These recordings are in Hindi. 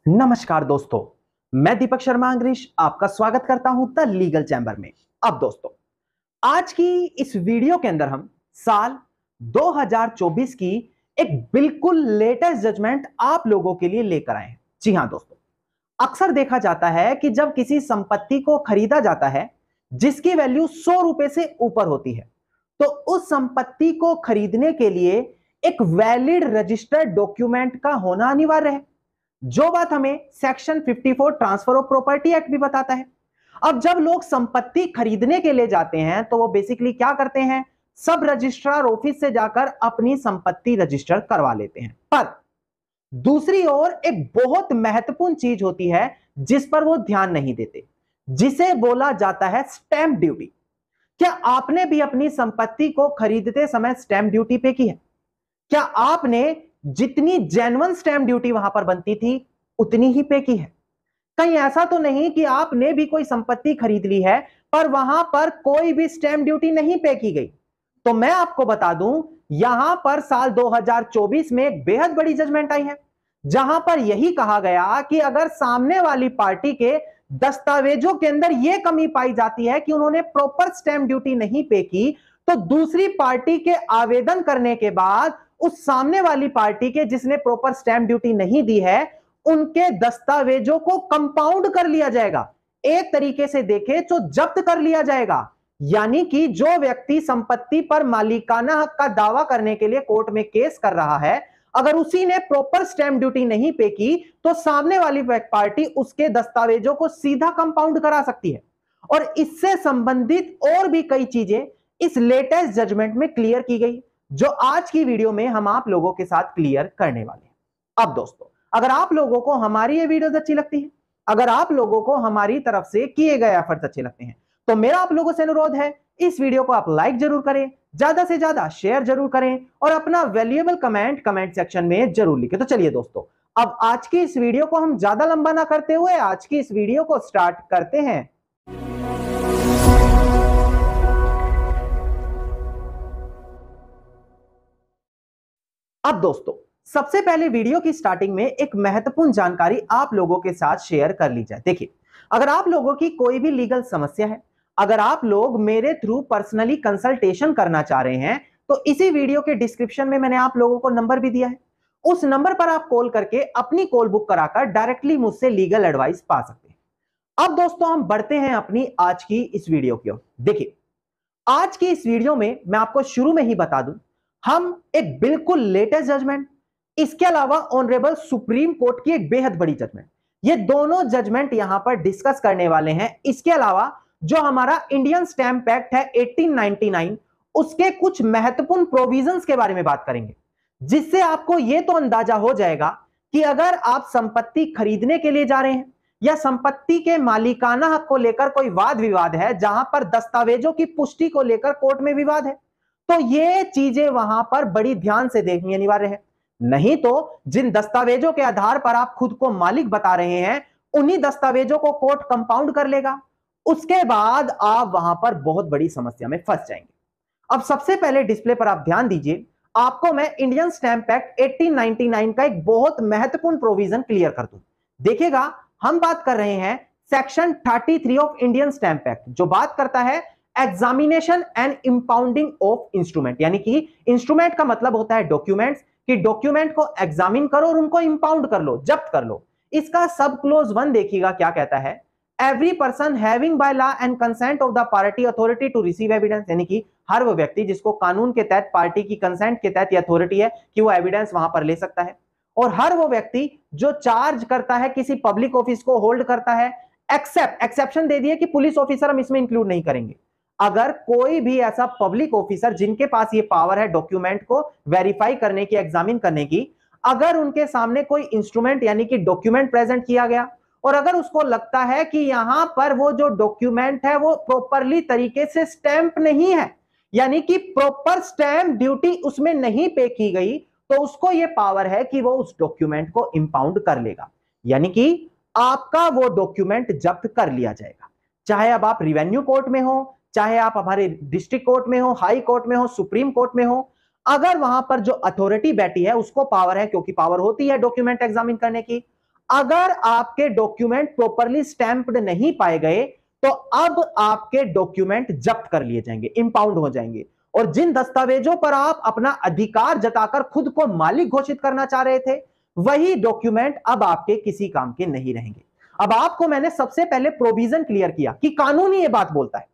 नमस्कार दोस्तों, मैं दीपक शर्मा अंग्रेज आपका स्वागत करता हूं द लीगल चैम्बर में। अब दोस्तों, आज की इस वीडियो के अंदर हम साल 2024 की एक बिल्कुल लेटेस्ट जजमेंट आप लोगों के लिए लेकर आए हैं। जी हां दोस्तों, अक्सर देखा जाता है कि जब किसी संपत्ति को खरीदा जाता है जिसकी वैल्यू 100 रुपए से ऊपर होती है, तो उस संपत्ति को खरीदने के लिए एक वैलिड रजिस्टर्ड डॉक्यूमेंट का होना अनिवार्य है, जो बात हमें section 54 transfer of property act भी बताता है। अब जब लोग संपत्ति खरीदने के लिए जाते हैं तो वो बेसिकली क्या करते हैं, सब रजिस्ट्रार ऑफिस से जाकर अपनी संपत्ति रजिस्टर करवा लेते हैं। पर दूसरी ओर एक बहुत महत्वपूर्ण चीज होती है जिस पर वो ध्यान नहीं देते, जिसे बोला जाता है स्टैंप ड्यूटी। क्या आपने भी अपनी संपत्ति को खरीदते समय स्टैंप ड्यूटी पे की है? क्या आपने जितनी जेन्युइन स्टैंप ड्यूटी वहां पर बनती थी उतनी ही पे की है? कहीं ऐसा तो नहीं कि आपने भी कोई संपत्ति खरीद ली है पर वहां पर कोई भी स्टैंप ड्यूटी नहीं पे की गई? तो मैं आपको बता दूं, यहां पर साल 2024 में एक बेहद बड़ी जजमेंट आई है, जहां पर यही कहा गया कि अगर सामने वाली पार्टी के दस्तावेजों के अंदर यह कमी पाई जाती है कि उन्होंने प्रॉपर स्टैंप ड्यूटी नहीं पे की, तो दूसरी पार्टी के आवेदन करने के बाद उस सामने वाली पार्टी के जिसने प्रॉपर स्टैंप ड्यूटी नहीं दी है, उनके दस्तावेजों को कंपाउंड कर लिया जाएगा। एक तरीके से देखें तो जब्त कर लिया जाएगा। यानी कि जो व्यक्ति संपत्ति पर मालिकाना हक का दावा करने के लिए कोर्ट में केस कर रहा है, अगर उसी ने प्रॉपर स्टैंप ड्यूटी नहीं पे की तो सामने वाली पार्टी उसके दस्तावेजों को सीधा कंपाउंड करा सकती है। और इससे संबंधित और भी कई चीजें इस लेटेस्ट जजमेंट में क्लियर की गई, जो आज की वीडियो में हम आप लोगों के साथ क्लियर करने वाले हैं। अब दोस्तों, अगर आप लोगों को हमारी ये वीडियोस अच्छी लगती है, अगर आप लोगों को हमारी तरफ से किए गए एफर्ट्स अच्छे लगते हैं, तो मेरा आप लोगों से अनुरोध है, इस वीडियो को आप लाइक जरूर करें, ज्यादा से ज्यादा शेयर जरूर करें और अपना वैल्यूएबल कमेंट सेक्शन में जरूर लिखें। तो चलिए दोस्तों, अब आज की इस वीडियो को हम ज्यादा लंबा ना करते हुए आज की इस वीडियो को स्टार्ट करते हैं। अब दोस्तों, सबसे पहले वीडियो की स्टार्टिंग में एक महत्वपूर्ण जानकारी आप लोगों के साथ शेयर कर ली जाए। देखिए, अगर आप लोगों की कोई भी लीगल समस्या है, अगर आप लोग मेरे थ्रू पर्सनली कंसल्टेशन करना चाह रहे हैं, तो इसी वीडियो के डिस्क्रिप्शन में मैंने आप लोगों को नंबर भी दिया है। उस नंबर पर आप कॉल करके अपनी कॉल बुक कराकर डायरेक्टली मुझसे लीगल एडवाइस पा सकते हैं। अब दोस्तों, हम बढ़ते हैं अपनी आज की इस वीडियो की ओर। देखिए, आज की इस वीडियो में मैं आपको शुरू में ही बता दूं, हम एक बिल्कुल लेटेस्ट जजमेंट, इसके अलावा ऑनरेबल सुप्रीम कोर्ट की एक बेहद बड़ी जजमेंट, ये दोनों जजमेंट यहां पर डिस्कस करने वाले हैं। इसके अलावा जो हमारा इंडियन स्टैंप एक्ट है 1899, उसके कुछ महत्वपूर्ण प्रोविजंस के बारे में बात करेंगे, जिससे आपको यह तो अंदाजा हो जाएगा कि अगर आप संपत्ति खरीदने के लिए जा रहे हैं या संपत्ति के मालिकाना हक को लेकर कोई वाद विवाद है, जहां पर दस्तावेजों की पुष्टि को लेकर कोर्ट में विवाद है, तो ये चीजें वहां पर बड़ी ध्यान से देखनी अनिवार्य है। नहीं तो जिन दस्तावेजों के आधार पर आप खुद को मालिक बता रहे हैं, उन्हीं दस्तावेजों को कोर्ट कंपाउंड कर लेगा। उसके बाद आप वहां पर बहुत बड़ी समस्या में फंस जाएंगे। अब सबसे पहले डिस्प्ले पर आप ध्यान दीजिए, आपको मैं इंडियन स्टैंप एक्ट 1899 का एक बहुत महत्वपूर्ण प्रोविजन क्लियर कर दूं। देखिएगा, हम बात कर रहे हैं section 33 of Indian stamp act, जो बात करता है एग्जामिनेशन एंड इंपाउंडिंग ऑफ इंस्ट्रूमेंट। यानी कि इंस्ट्रूमेंट का मतलब होता है डॉक्यूमेंट्स, कि डॉक्यूमेंट को एग्जामिन करो और उनको इंपाउंड कर लो, जब्त कर लो। इसका सब क्लोज 1 देखिएगा क्या कहता है, every person having by law and consent of the party authority to receive evidence. यानी कि हर वो व्यक्ति जिसको कानून के तहत पार्टी की कंसेंट के तहत अथॉरिटी है कि वो एविडेंस वहां पर ले सकता है। और हर वो व्यक्ति जो चार्ज करता है, किसी पब्लिक ऑफिस को होल्ड करता है, एक्सेप्शन दे दिए कि पुलिस ऑफिसर हम इसमें इंक्लूड नहीं करेंगे। अगर कोई भी ऐसा पब्लिक ऑफिसर जिनके पास ये पावर है डॉक्यूमेंट को वेरीफाई करने की, एग्जामिन करने की, अगर उनके सामने कोई इंस्ट्रूमेंट यानी कि डॉक्यूमेंट प्रेजेंट किया गया और अगर उसको लगता है कि यहां पर वो जो डॉक्यूमेंट है वो प्रॉपरली तरीके से स्टैंप नहीं है, यानी कि प्रॉपर स्टैंप ड्यूटी उसमें नहीं पे की गई, तो उसको ये पावर है कि वो उस डॉक्यूमेंट को इंपाउंड कर लेगा। यानी कि आपका वो डॉक्यूमेंट जब्त कर लिया जाएगा। चाहे अब आप रिवेन्यू कोर्ट में हो, चाहे आप हमारे डिस्ट्रिक्ट कोर्ट में हो, हाई कोर्ट में हो, सुप्रीम कोर्ट में हो, अगर वहां पर जो अथॉरिटी बैठी है उसको पावर है, क्योंकि पावर होती है डॉक्यूमेंट एग्जामिन करने की, अगर आपके डॉक्यूमेंट प्रॉपरली स्टैंप्ड नहीं पाए गए तो अब आपके डॉक्यूमेंट जब्त कर लिए जाएंगे, इंपाउंड हो जाएंगे। और जिन दस्तावेजों पर आप अपना अधिकार जताकर खुद को मालिक घोषित करना चाह रहे थे, वही डॉक्यूमेंट अब आपके किसी काम के नहीं रहेंगे। अब आपको मैंने सबसे पहले प्रोविजन क्लियर किया कि कानून ही ये बात बोलता है।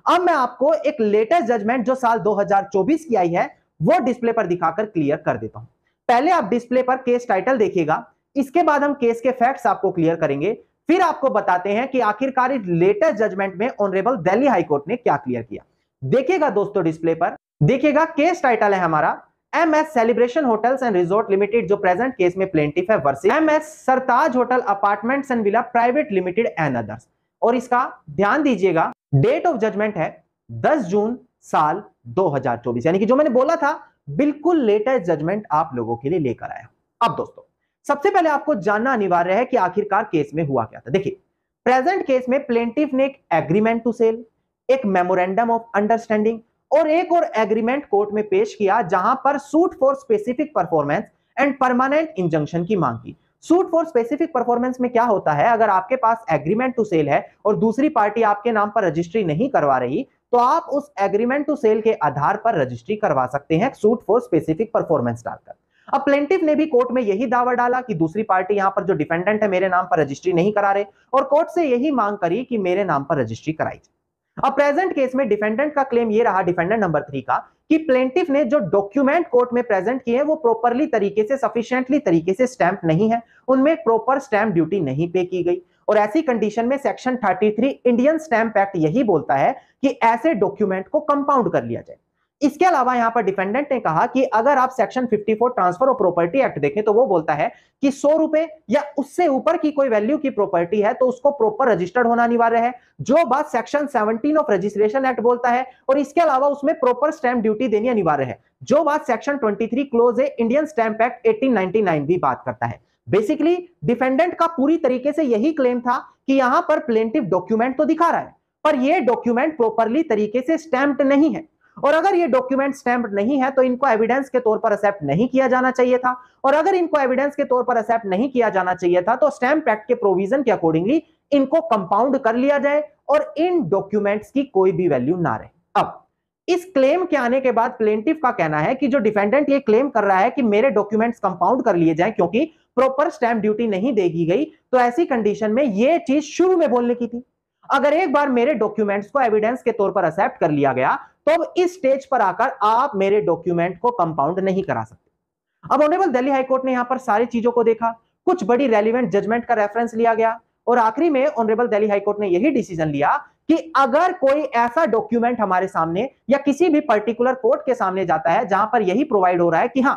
अब मैं आपको एक लेटेस्ट जजमेंट जो साल 2024 की आई है वो डिस्प्ले पर दिखाकर क्लियर कर देता हूं। पहले आप डिस्प्ले पर केस टाइटल देखिएगा, इसके बाद हम केस के फैक्ट्स आपको क्लियर करेंगे, फिर आपको बताते हैं कि आखिरकार इस लेटेस्ट जजमेंट में ऑनरेबल दिल्ली हाईकोर्ट ने क्या क्लियर किया। देखिएगा दोस्तों डिस्प्ले पर, देखिएगा केस टाइटल है हमारा MS celebration hotels and resort limited, जो प्रेजेंट केस में प्लेंटिफ है, versus MS Sartaj hotel apartments and villa private limited and others. और इसका ध्यान दीजिएगा, डेट ऑफ जजमेंट है 10 जून साल 2024, यानी कि जो मैंने बोला था बिल्कुल लेटेस्ट जजमेंट आप लोगों के लिए लेकर आया। अब दोस्तों सबसे पहले आपको जानना अनिवार्य है कि आखिरकार केस में हुआ क्या था। देखिए, प्रेजेंट केस में प्लेंटिफ ने एक एग्रीमेंट टू सेल, एक मेमोरेंडम ऑफ अंडरस्टैंडिंग और एक और एग्रीमेंट कोर्ट में पेश किया, जहां पर suit for specific performance and permanent injunction की मांग की। सूट फॉर स्पेसिफिक परफॉर्मेंस में क्या होता है, अगर आपके पास एग्रीमेंट टू सेल है और दूसरी पार्टी आपके नाम पर रजिस्ट्री नहीं करवा रही, तो आप उस एग्रीमेंट टू सेल के आधार पर रजिस्ट्री करवा सकते हैं सूट फॉर स्पेसिफिक परफॉर्मेंस डालकर। अब प्लेंटिफ ने भी कोर्ट में यही दावा डाला कि दूसरी पार्टी यहां पर जो डिफेंडेंट है मेरे नाम पर रजिस्ट्री नहीं करा रहे, और कोर्ट से यही मांग करी कि मेरे नाम पर रजिस्ट्री कराई जाए। अब प्रेजेंट केस में डिफेंडेंट का क्लेम ये रहा, डिफेंडेंट नंबर 3 का, कि प्लेंटिफ ने जो डॉक्यूमेंट कोर्ट में प्रेजेंट किए हैं वो प्रॉपरली तरीके से, सफिशिएंटली तरीके से स्टैंप नहीं है, उनमें प्रॉपर स्टैंप ड्यूटी नहीं पे की गई। और ऐसी कंडीशन में सेक्शन 33 इंडियन स्टैंप एक्ट यही बोलता है कि ऐसे डॉक्यूमेंट को कंपाउंड कर लिया जाए। इसके अलावा यहां पर डिफेंडेंट ने कहा कि अगर आप section 54 transfer of property act देखें तो वो बोलता है कि 100 रुपए या उससे ऊपर की कोई वैल्यू की प्रॉपर्टी है तो उसको प्रॉपर रजिस्टर्ड होना अनिवार्य है, जो बात सेक्शन 17 ऑफ रजिस्ट्रेशन एक्ट बोलता है। और इसके अलावा उसमें प्रॉपर स्टैंप ड्यूटी देनी अनिवार्य है, जो बात सेक्शन 23 क्लोज है इंडियन स्टैंप एक्ट 1899 भी बात करता है। बेसिकली डिफेंडेंट का पूरी तरीके से यही क्लेम था कि यहां पर प्लेंटिफ डॉक्यूमेंट तो दिखा रहा है पर यह डॉक्यूमेंट प्रॉपरली तरीके से स्टैंप्ड नहीं है, और अगर ये डॉक्यूमेंट स्टैम्प्ड नहीं है तो इनको एविडेंस के तौर पर एक्सेप्ट नहीं किया जाना चाहिए था, और अगर इनको एविडेंस के तौर पर एक्सेप्ट नहीं किया जाना चाहिए था तो स्टैम्प एक्ट के प्रोविजन के अकॉर्डिंगली इनको कंपाउंड कर लिया जाए और इन डॉक्यूमेंट्स की कोई भी वैल्यू ना रहे। अब इस क्लेम के आने के बाद प्लेंटिफ का कहना है कि जो डिफेंडेंट ये क्लेम कर रहा है कि मेरे डॉक्यूमेंट्स कंपाउंड कर लिए जाएं क्योंकि प्रॉपर स्टैंप ड्यूटी नहीं देगी गई, तो ऐसी कंडीशन में यह चीज शुरू में बोलने की थी। अगर एक बार मेरे डॉक्यूमेंट्स को एविडेंस के तौर पर एक्सेप्ट कर लिया गया तो अब इस स्टेज पर आकर आप मेरे डॉक्यूमेंट को कंपाउंड नहीं करा सकते। अब ऑनरेबल दिल्ली हाईकोर्ट ने यहां पर सारी चीजों को देखा, कुछ बड़ी रेलिवेंट जजमेंट का रेफरेंस लिया गया और आखिरी में ऑनरेबल दिल्ली हाईकोर्ट ने यही डिसीजन लिया कि अगर कोई ऐसा डॉक्यूमेंट हमारे सामने या किसी भी पर्टिकुलर कोर्ट के सामने जाता है जहां पर यही प्रोवाइड हो रहा है कि हां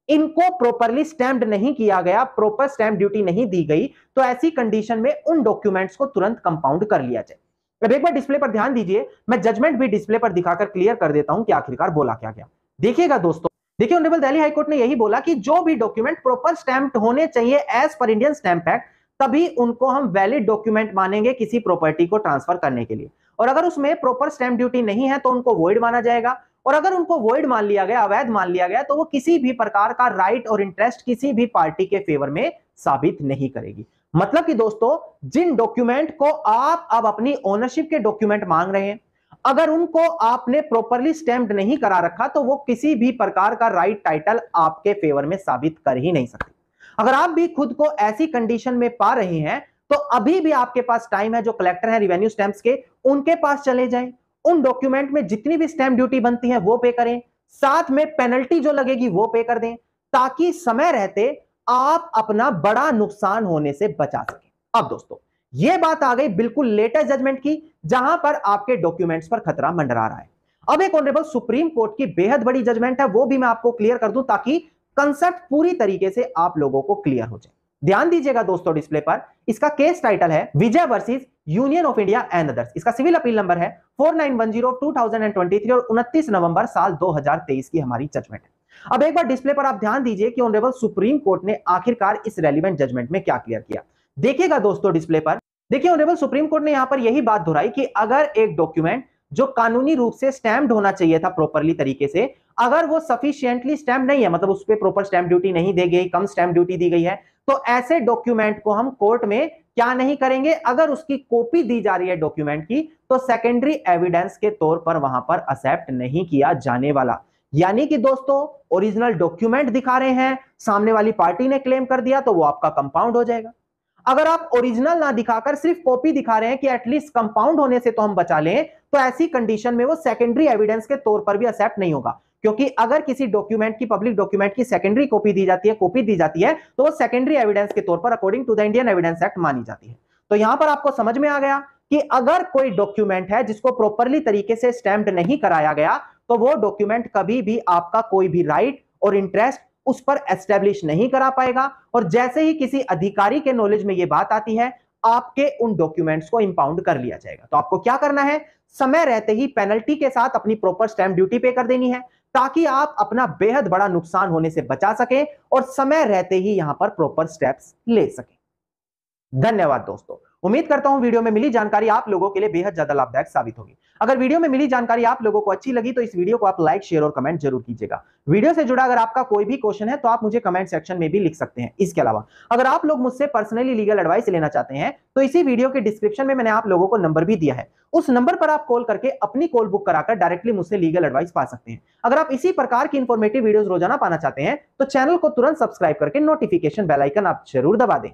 इनको प्रॉपरली स्टैम्प्ड नहीं किया गया, प्रॉपर स्टैंप ड्यूटी नहीं दी गई, तो ऐसी कंडीशन में उन डॉक्यूमेंट्स को तुरंत कंपाउंड कर लिया जाए। अब एक बार डिस्प्ले पर ध्यान दीजिए, मैं जजमेंट भी डिस्प्ले पर दिखाकर क्लियर कर देता हूं कि आखिरकार बोला क्या गया। देखिएगा दोस्तों, देखिए ऑनरेबल दिल्ली हाईकोर्ट ने यही बोला कि जो भी डॉक्यूमेंट प्रॉपर स्टैम्प्ड होने चाहिए as per Indian stamp act, तभी उनको हम वैलिड डॉक्यूमेंट मानेंगे किसी प्रॉपर्टी को ट्रांसफर करने के लिए, और अगर उसमें प्रॉपर स्टैंप ड्यूटी नहीं है तो उनको वॉइड माना जाएगा, और अगर उनको वॉइड मान लिया गया, अवैध मान लिया गया, तो वो किसी भी प्रकार का राइट और इंटरेस्ट किसी भी पार्टी के फेवर में साबित नहीं करेगी। मतलब कि दोस्तों जिन डॉक्यूमेंट को आप अब अपनी ओनरशिप के डॉक्यूमेंट मांग रहे हैं, अगर उनको आपने प्रॉपरली स्टैम्प्ड नहीं करा रखा तो वो किसी भी प्रकार का राइट टाइटल आपके फेवर में साबित कर ही नहीं सकते। अगर आप भी खुद को ऐसी कंडीशन में पा रहे हैं तो अभी भी आपके पास टाइम है, जो कलेक्टर है रेवेन्यू स्टैंप्स के, उनके पास चले जाएं, उन डॉक्यूमेंट में जितनी भी स्टैंप ड्यूटी बनती है वो पे करें, साथ में पेनल्टी जो लगेगी वो पे कर दें, ताकि समय रहते आप अपना बड़ा नुकसान होने से बचा सकें। अब दोस्तों यह बात आ गई बिल्कुल लेटेस्ट जजमेंट की, जहां पर आपके डॉक्यूमेंट्स पर खतरा मंडरा रहा है। अब एक ऑनरेबल सुप्रीम कोर्ट की बेहद बड़ी जजमेंट है, वो भी मैं आपको क्लियर कर दूं ताकि कंसेप्ट पूरी तरीके से आप लोगों को क्लियर हो जाए। ध्यान दीजिएगा दोस्तों डिस्प्ले पर, इसका केस टाइटल है Vijay versus Union of India and others. इसका सिविल अपील नंबर है 4910/2023 और 29 नवंबर साल 2023 की हमारी जजमेंट है। अब एक बार डिस्प्ले पर आप ध्यान दीजिए कि ऑनरेबल सुप्रीम कोर्ट ने आखिरकार इस रेलिवेंट जजमेंट में क्या क्लियर किया। देखिएगा दोस्तों डिस्प्ले पर, देखिए ऑनरेबल सुप्रीम कोर्ट ने यहां पर यही बात दोहराई कि अगर एक डॉक्यूमेंट जो कानूनी रूप से स्टैम्प्ड होना चाहिए था प्रॉपरली तरीके से, अगर वो सफिशिएंटली स्टैंप नहीं है, मतलब उस पर प्रॉपर स्टैंप ड्यूटी नहीं दी गई, कम स्टैंप ड्यूटी दी गई है, तो ऐसे डॉक्यूमेंट को हम कोर्ट में क्या नहीं करेंगे, अगर उसकी कॉपी दी जा रही है डॉक्यूमेंट की, तो सेकेंडरी एविडेंस के तौर पर वहां पर एक्सेप्ट नहीं किया जाने वाला। यानी कि दोस्तों ओरिजिनल डॉक्यूमेंट दिखा रहे हैं, सामने वाली पार्टी ने क्लेम कर दिया तो वो आपका कंपाउंड हो जाएगा। अगर आप ओरिजिनल ना दिखाकर सिर्फ कॉपी दिखा रहे हैं कि एटलीस्ट कंपाउंड होने से तो हम बचा लें, तो ऐसी कंडीशन में वो सेकेंडरी एविडेंस के तौर पर भी एक्सेप्ट नहीं होगा। क्योंकि अगर किसी डॉक्यूमेंट की, पब्लिक डॉक्यूमेंट की सेकेंडरी कॉपी दी जाती है, कॉपी दी जाती है, तो वो सेकेंडरी एविडेंस के तौर पर according to the Indian evidence act मानी जाती है। तो यहां पर आपको समझ में आ गया कि अगर कोई डॉक्यूमेंट है जिसको प्रॉपरली तरीके से स्टैम्प्ड नहीं कराया गया, तो वो डॉक्यूमेंट कभी भी आपका कोई भी राइट और इंटरेस्ट उस पर एस्टेब्लिश नहीं करा पाएगा। और जैसे ही किसी अधिकारी के नॉलेज में यह बात आती है, आपके उन डॉक्यूमेंट्स को इंपाउंड कर लिया जाएगा। तो आपको क्या करना है, समय रहते ही पेनल्टी के साथ अपनी प्रॉपर स्टैंप ड्यूटी पे कर देनी है, ताकि आप अपना बेहद बड़ा नुकसान होने से बचा सकें और समय रहते ही यहां पर प्रॉपर स्टेप्स ले सकें। धन्यवाद दोस्तों। उम्मीद करता हूं वीडियो में मिली जानकारी आप लोगों के लिए बेहद ज्यादा लाभदायक साबित होगी। अगर वीडियो में मिली जानकारी आप लोगों को अच्छी लगी तो इस वीडियो को आप लाइक, शेयर और कमेंट जरूर कीजिएगा। वीडियो से जुड़ा अगर आपका कोई भी क्वेश्चन है तो आप मुझे कमेंट सेक्शन में भी लिख सकते हैं। इसके अलावा अगर आप लोग मुझसे पर्सनली लीगल एडवाइस लेना चाहते हैं तो इसी वीडियो के डिस्क्रिप्शन में मैंने आप लोगों को नंबर भी दिया है, उस नंबर पर आप कॉल करके अपनी कॉल बुक कराकर डायरेक्टली मुझसे लीगल एडवाइस पा सकते हैं। अगर आप इसी प्रकार की इंफॉर्मेटिव वीडियोस रोजाना पाना चाहते हैं तो चैनल को तुरंत सब्सक्राइब करके नोटिफिकेशन बेल आइकन आप जरूर दबा दें।